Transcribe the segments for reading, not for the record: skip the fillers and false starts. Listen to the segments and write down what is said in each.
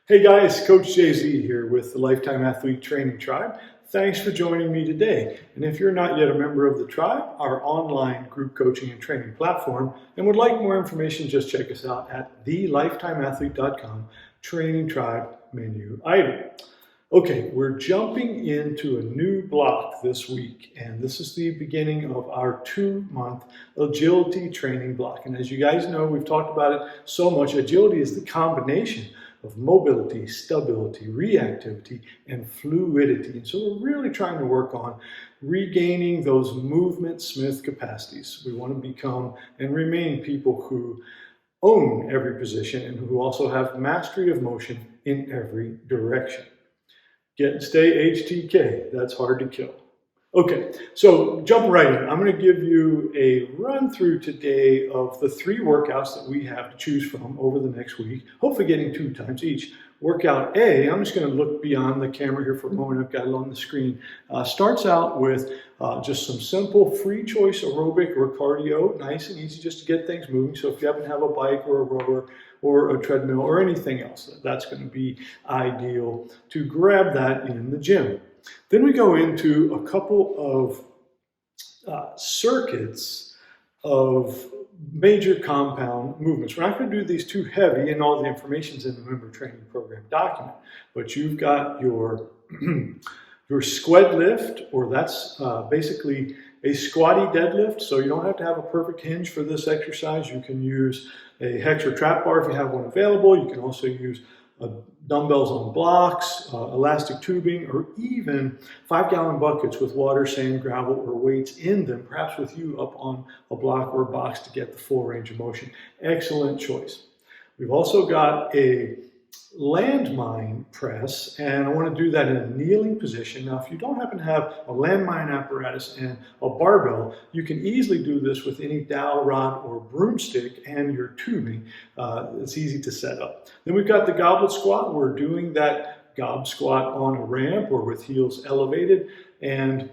Hey guys, Coach JZ here with the Lifetime Athlete Training Tribe. Thanks for joining me today. And if you're not yet a member of the tribe, our online group coaching and training platform, and would like more information, just check us out at thelifetimeathlete.com, Training Tribe menu item. Okay, we're jumping into a new block this week, and this is the beginning of our 2-month agility training block. And as you guys know, we've talked about it so much. Agility is the combination of mobility, stability, reactivity, and fluidity. And so we're really trying to work on regaining those movement-smith capacities. We want to become and remain people who own every position and who also have mastery of motion in every direction. Get and stay HTK, that's hard to kill. Okay, so jump right in. I'm going to give you a run through today of the 3 workouts that we have to choose from over the next week, hopefully getting 2 times each. Workout A, I'm just going to look beyond the camera here for a moment. I've got it on the screen. Starts out with just some simple free choice aerobic or cardio, nice and easy just to get things moving. So if you happen to have a bike or a rower or a treadmill or anything else, that's going to be ideal to grab that in the gym. Then we go into a couple of circuits of major compound movements. We're not going to do these too heavy, and all the information's in the member training program document. But you've got your squat lift, or that's basically a squatty deadlift. So you don't have to have a perfect hinge for this exercise. You can use a hex or trap bar if you have one available. You can also use dumbbells on blocks, elastic tubing, or even 5-gallon buckets with water, sand, gravel, or weights in them, perhaps with you up on a block or a box to get the full range of motion. Excellent choice. We've also got a landmine press, and I want to do that in a kneeling position. Now, if you don't happen to have a landmine apparatus and a barbell, you can easily do this with any dowel rod or broomstick and your tubing. It's easy to set up. Then we've got the goblet squat. We're doing that gob squat on a ramp or with heels elevated, and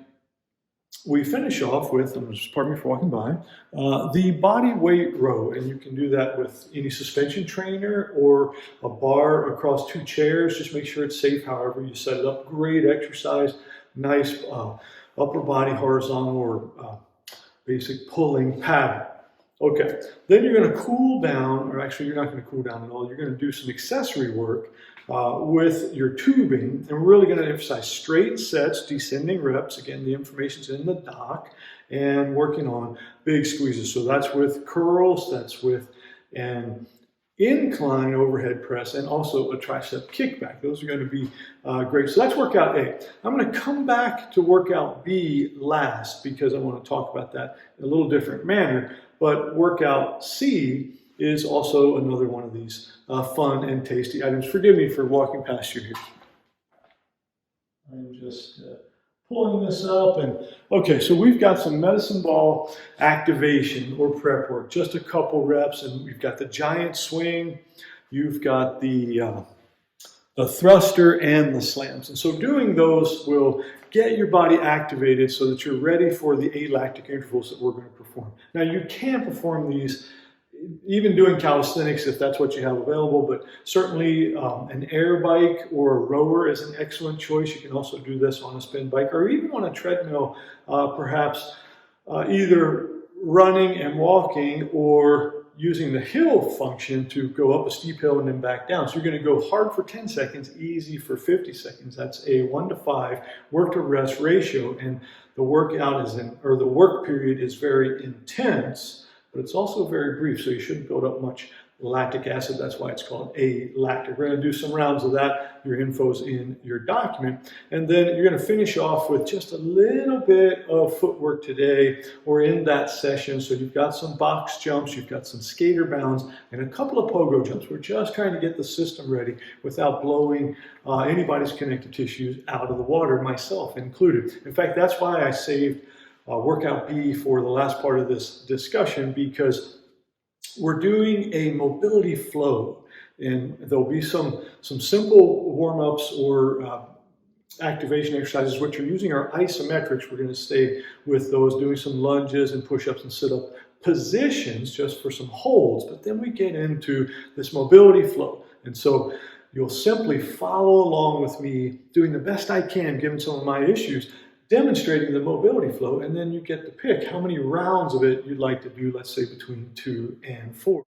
we finish off with, pardon me for walking by, the body weight row, and you can do that with any suspension trainer or a bar across 2 chairs. Just make sure it's safe however you set it up. Great exercise, nice upper body horizontal or basic pulling pattern. Okay, then you're going to cool down, or actually you're not going to cool down at all. You're going to do some accessory work with your tubing, and we're really going to emphasize straight sets, descending reps. Again, the information's in the doc, and working on big squeezes. So that's with curls, that's with an incline overhead press, and also a tricep kickback. Those are going to be great. So that's workout A. I'm going to come back to workout B last because I want to talk about that in a little different manner. But workout C is also another one of these fun and tasty items. Forgive me for walking past you here. I'm just pulling this up, and okay, so we've got some medicine ball activation or prep work, just a couple reps, and we've got the giant swing, you've got the thruster and the slams. And so doing those will get your body activated so that you're ready for the alactic intervals that we're going to perform. Now, you can perform these even doing calisthenics if that's what you have available, but certainly an air bike or a rower is an excellent choice. You can also do this on a spin bike or even on a treadmill, perhaps either running and walking or using the hill function to go up a steep hill and then back down. So you're going to go hard for 10 seconds, easy for 50 seconds. That's a 1-to-5 work to rest ratio, and the workout the work period is very intense, but it's also very brief, so you shouldn't build up much lactic acid. That's why it's called alactic. We're going to do some rounds of that. Your info's in your document. And then you're going to finish off with just a little bit of footwork today or in that session. So you've got some box jumps, you've got some skater bounds, and a couple of pogo jumps. We're just trying to get the system ready without blowing anybody's connective tissues out of the water, myself included. In fact, that's why I saved workout B for the last part of this discussion, because we're doing a mobility flow, and there'll be some simple warm-ups or activation exercises. What you're using are isometrics. We're going to stay with those, doing some lunges and push-ups and sit-up positions just for some holds, but then we get into this mobility flow. And so You'll simply follow along with me, doing the best I can given some of my issues, demonstrating the mobility flow, and then you get to pick how many rounds of it you'd like to do, let's say between 2 and 4.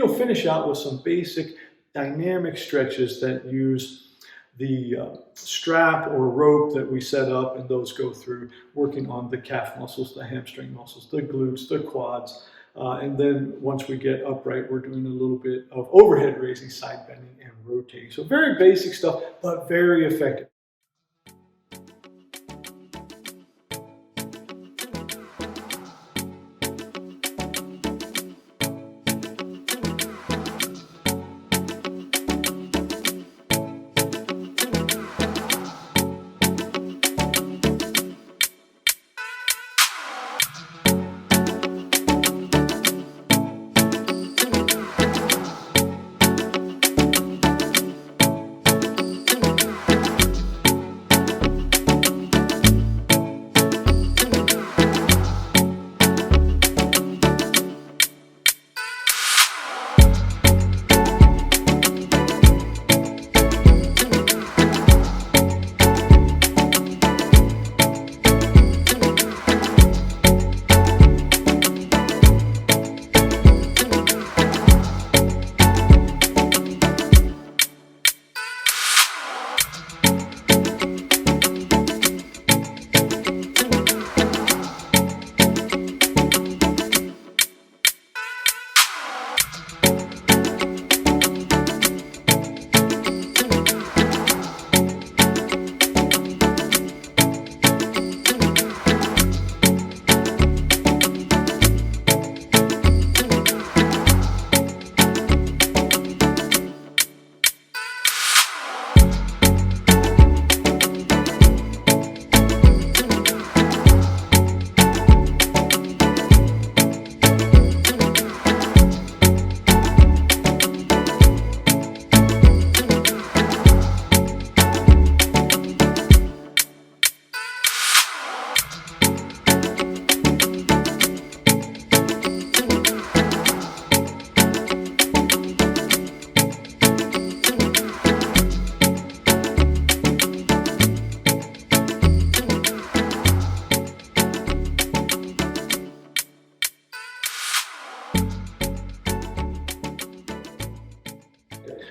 you'll finish out with some basic dynamic stretches that use the strap or rope that we set up, and those go through working on the calf muscles, the hamstring muscles, the glutes, the quads. And then once we get upright, we're doing a little bit of overhead raising, side bending, and rotating. So very basic stuff, but very effective.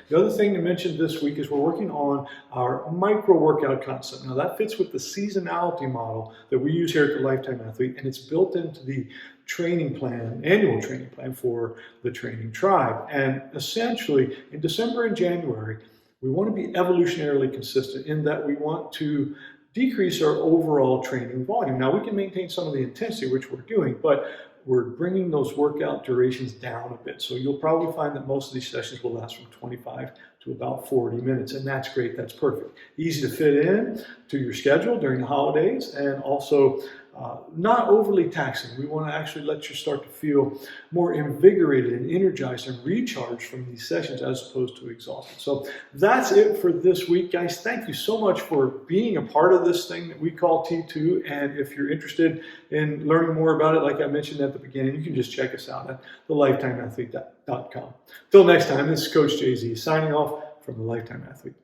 The other thing to mention this week is we're working on our micro workout concept. Now that fits with the seasonality model that we use here at the Lifetime Athlete, and it's built into the training plan, annual training plan for the training tribe. And essentially in December and January, we want to be evolutionarily consistent in that we want to decrease our overall training volume. Now we can maintain some of the intensity, which we're doing, but we're bringing those workout durations down a bit. So you'll probably find that most of these sessions will last from 25 to about 40 minutes, and that's great, that's perfect. Easy to fit in to your schedule during the holidays, and also not overly taxing. We want to actually let you start to feel more invigorated and energized and recharged from these sessions as opposed to exhausted. So that's it for this week, guys. Thank you so much for being a part of this thing that we call T2. And if you're interested in learning more about it, like I mentioned at the beginning, you can just check us out at thelifetimeathlete.com. Till next time, this is Coach Jay-Z signing off from the Lifetime Athlete.